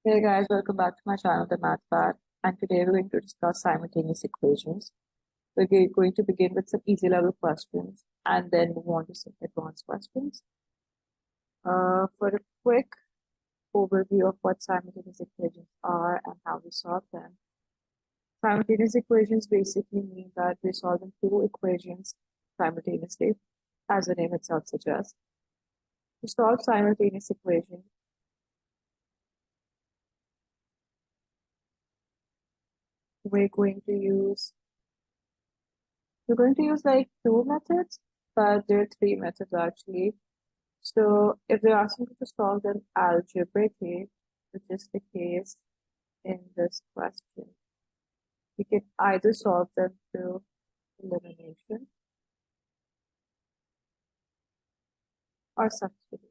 Hey guys, welcome back to my channel, The Math Pad, and today we're going to discuss simultaneous equations. We're going to begin with some easy level questions and then move on to some advanced questions. For a quick overview of what simultaneous equations are and how we solve them. Simultaneous equations basically mean that we're solving two equations simultaneously, as the name itself suggests. To solve simultaneous equations, we're going to use like two methods, but there are three methods actually. So if they're asking you to solve them algebraically, which is the case in this question, we can either solve them through elimination or substitution.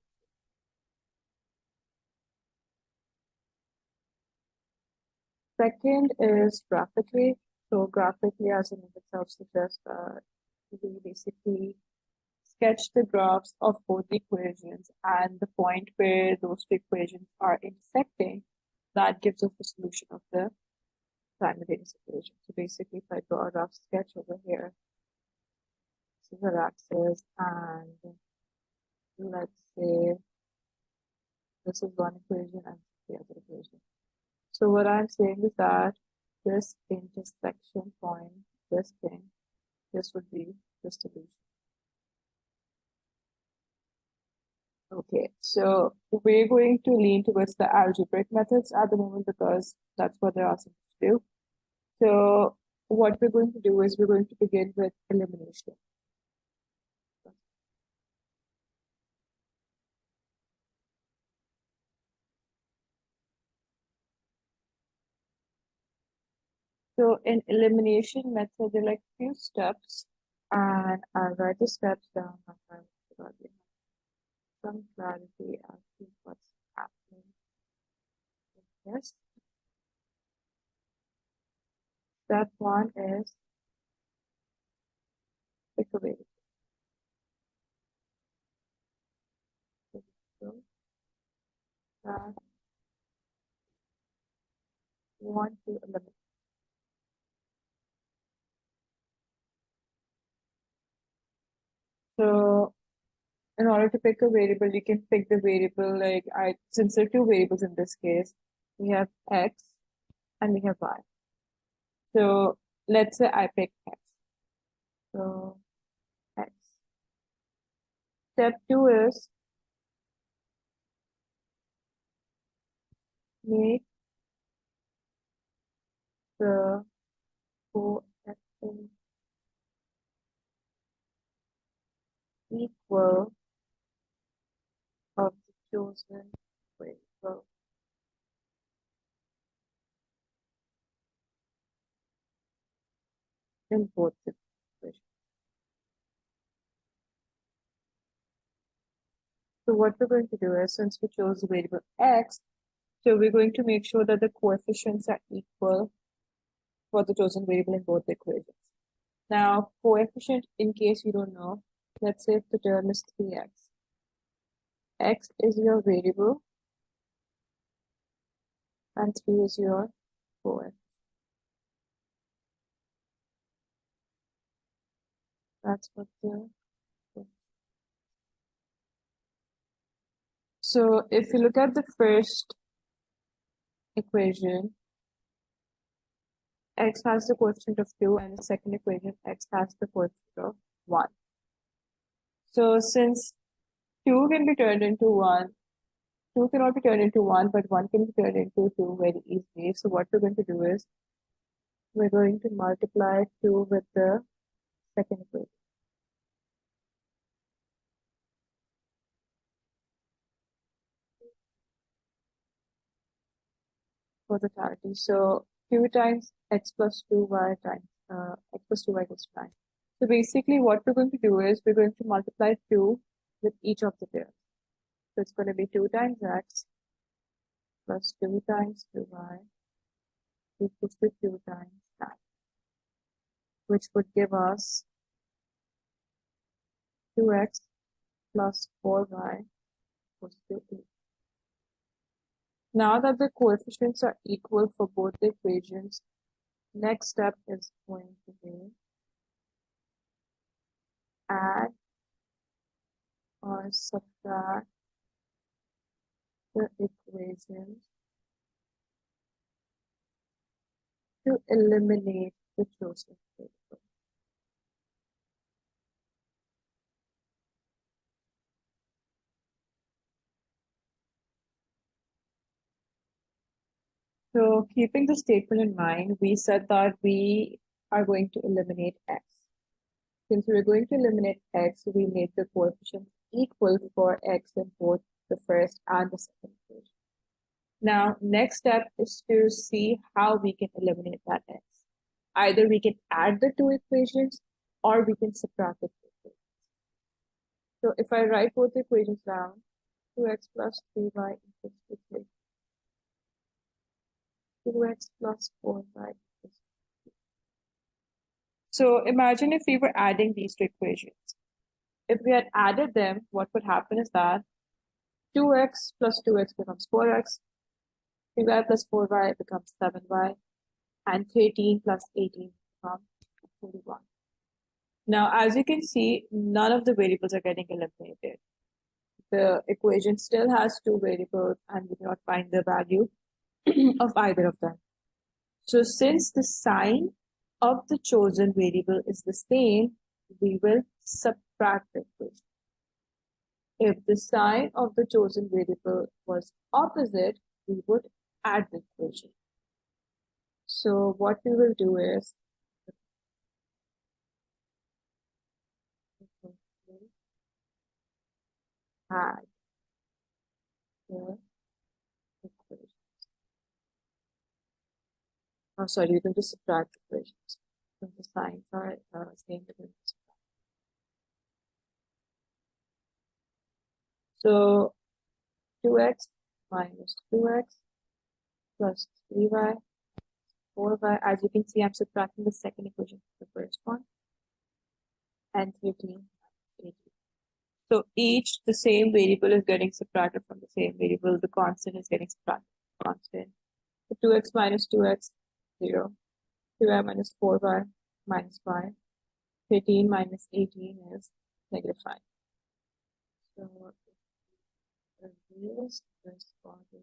Second is graphically. So graphically, as the name itself suggests, we basically sketch the graphs of both the equations, and the point where those two equations are intersecting, that gives us the solution of the simultaneous equation. So basically, if I draw a rough sketch over here, this is our axis, and let's say this is one equation and the other equation. So what I'm saying is that this intersection point, this thing, this would be the solution. Okay, so we're going to lean towards the algebraic methods at the moment because that's what they're asking us to do. So what we're going to do is we're going to begin with elimination. So in elimination method, there are like few steps, and I'll write the steps down. Some clarity as to what's happening. Yes. Step one is pick a variable. So that we want to eliminate. So in order to pick a variable, you can pick the variable since there are two variables in this case, we have x and we have y. So let's say I pick x. So x. Step two is make the coefficient equal of the chosen variable. In both the equations. So what we're going to do is, since we chose the variable x, so we're going to make sure that the coefficients are equal for the chosen variable in both the equations. Now, coefficient, in case you don't know, let's say if the term is 3x. X is your variable, and 3 is your coefficient. That's what the. So if you look at the first equation, x has the coefficient of 2, and the second equation, x has the coefficient of 1. So since 2 can be turned into 1, 2 cannot be turned into 1, but 1 can be turned into 2 very easily. So what we're going to do is, we're going to multiply 2 with the second equation. For the clarity. So 2 times x plus 2y times x plus 2y equals 9. So basically what we're going to do is we're going to multiply 2 with each of the pairs. So it's going to be 2 times x plus 2 times 2y equals to 2 times 9, which would give us 2x plus 4y equals to 8. Now that the coefficients are equal for both the equations, next step is going to be add or subtract the equations to eliminate the chosen variable. So keeping the statement in mind, we said that we are going to eliminate x. Since we're going to eliminate x, we make the coefficients equal for x in both the first and the second equation. Now, next step is to see how we can eliminate that x. Either we can add the two equations or we can subtract the two equations. So if I write both the equations down, 2x plus 3y equals to 3. 2x plus 4y equals to 3. So imagine if we were adding these two equations. If we had added them, what would happen is that 2x plus 2x becomes 4x, 3y plus 4y becomes 7y, and 13 plus 18 becomes 41. Now, as you can see, none of the variables are getting eliminated. The equation still has two variables and we cannot find the value of either of them. So since the sign of the chosen variable is the same, we will subtract the equation. If the sign of the chosen variable was opposite, we would add the equation. So what we will do is add the equation. Oh, sorry, we're going to subtract the equations. When the signs are same, we're going to subtract. So 2x minus 2x plus 3y, 4y. As you can see, I'm subtracting the second equation from the first one. And 13, 18. So each, the same variable is getting subtracted from the same variable. The constant is getting subtracted from the constant. So 2x minus 2x, 0. 2y minus 4y minus y. 13 minus 18 is negative 5. So the reals corresponding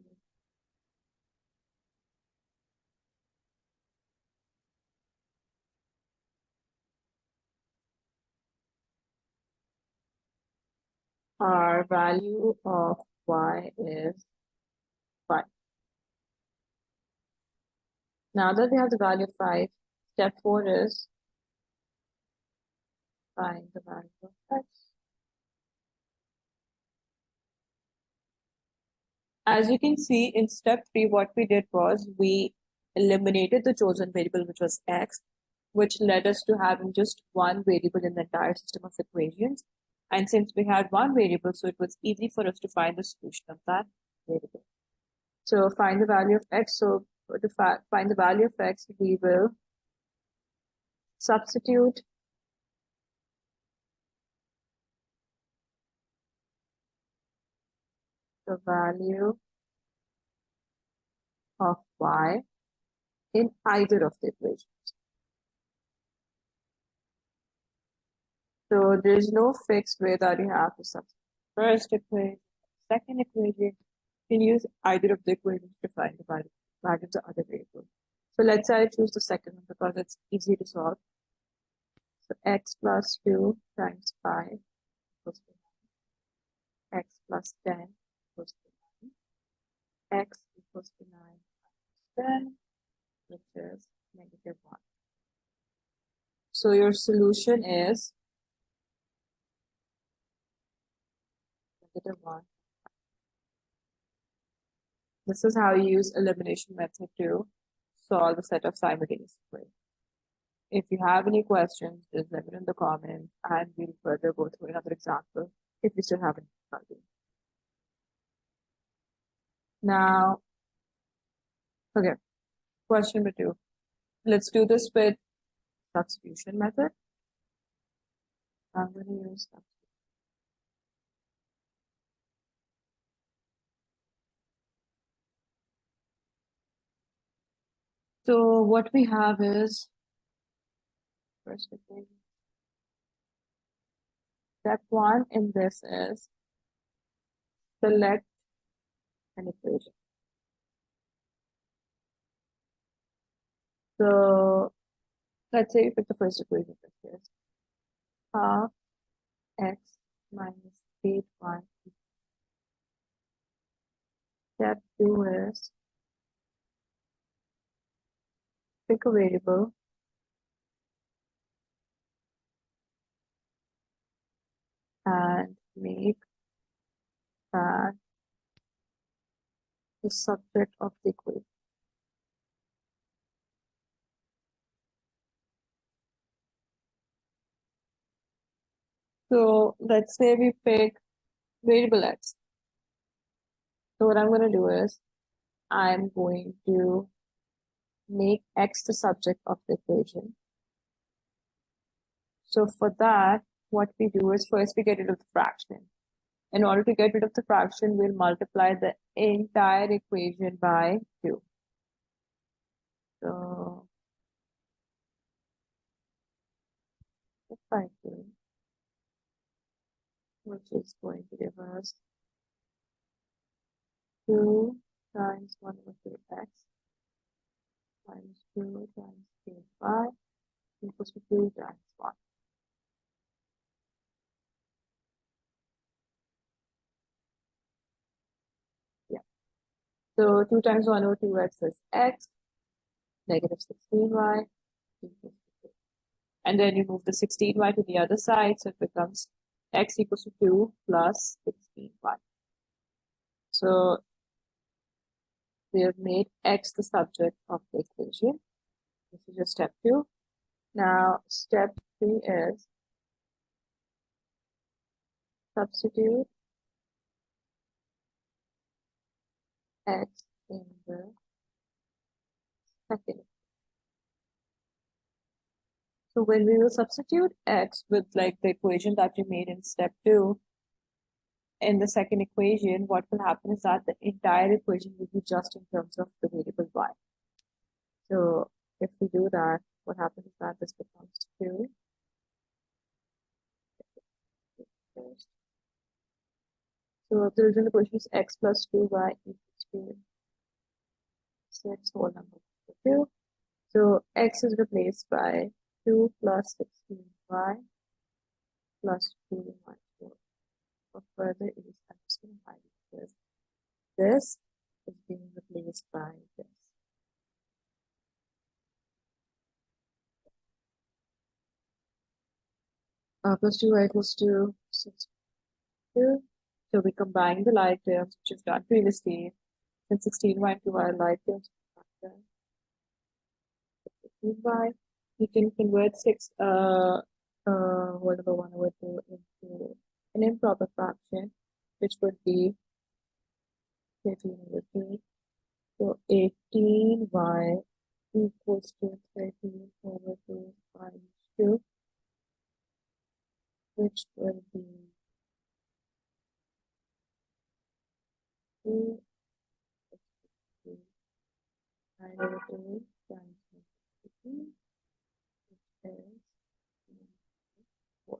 our value of y is 5. Now that we have the value of 5, step 4 is find the value of x. As you can see, in step 3, what we did was we eliminated the chosen variable, which was x, which led us to having just one variable in the entire system of equations. And since we had one variable, so it was easy for us to find the solution of that variable. So find the value of x. So to find the value of x, we will substitute the value of y in either of the equations. So there's no fixed way that you have to substitute first equation, second equation. You can use either of the equations to find the value of the other variable. So let's say I choose the second one because it's easy to solve. So x plus 2 times 5 equals to 9. X plus 10 equals to 9. X equals to 9 times 10, which is negative 1. So your solution is negative 1. This is how you use elimination method to solve a set of simultaneous equations. If you have any questions, just let me know in the comments and we'll further go through another example if you still haven't started. Now, okay, question number 2. Let's do this with substitution method. I'm going to use substitution. So what we have is first equation. Step one in this is select an equation. So let's say you pick the first equation, which is half x minus 8y. Step two is pick a variable and make that the subject of the equation. So let's say we pick variable x. So what I'm going to do is I'm going to make x the subject of the equation. So for that, what we do is first we get rid of the fraction. In order to get rid of the fraction, we'll multiply the entire equation by 2. So if I do, which is going to give us 2 times 1 over 2x times 2 times 3y equals to 2 times 1. Yeah. So 2 times 1 over 2x is x, negative 16y equals to 2. And then you move the 16y to the other side, so it becomes x equals to 2 plus 16y. So we have made x the subject of the equation. This is just step 2. Now, step 3 is substitute x in the second. So when we will substitute x with like the equation that we made in step 2, in the second equation, what will happen is that the entire equation will be just in terms of the variable y. So if we do that, what happens is that this becomes 2. So the original equation is x plus 2y equals to 6 whole number 2. So x is replaced by 2 plus 16y plus 2 minus 4. But further is I'm just going to highlight this is being replaced by this. Plus 2y equals to 6. 2. So we combine the like terms, which we've done previously. And 16y to our like terms. 16y. We can convert 6 whatever 1 over 2 into an improper fraction, which would be 13 over 2. So 18y equals to 13 over 2 minus 2, which will be 2 9 over 2 times 15, which is 4.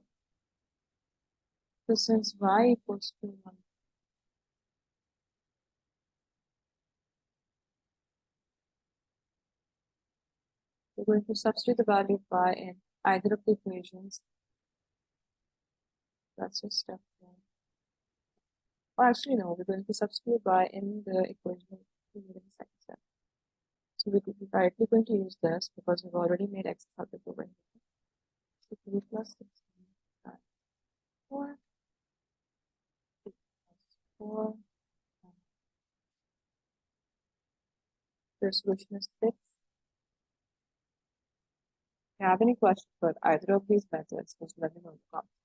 So since y equals to 1, we're going to substitute the value of y in either of the equations. That's just step 1. Or actually, no, we're going to substitute y in the equation we made in the second step. So we're directly going to use this because we've already made x subject over here. So 2 plus 16 times 4. 2 plus 4. The solution is 6. If you have any questions about either of these methods, just let me know in the comments.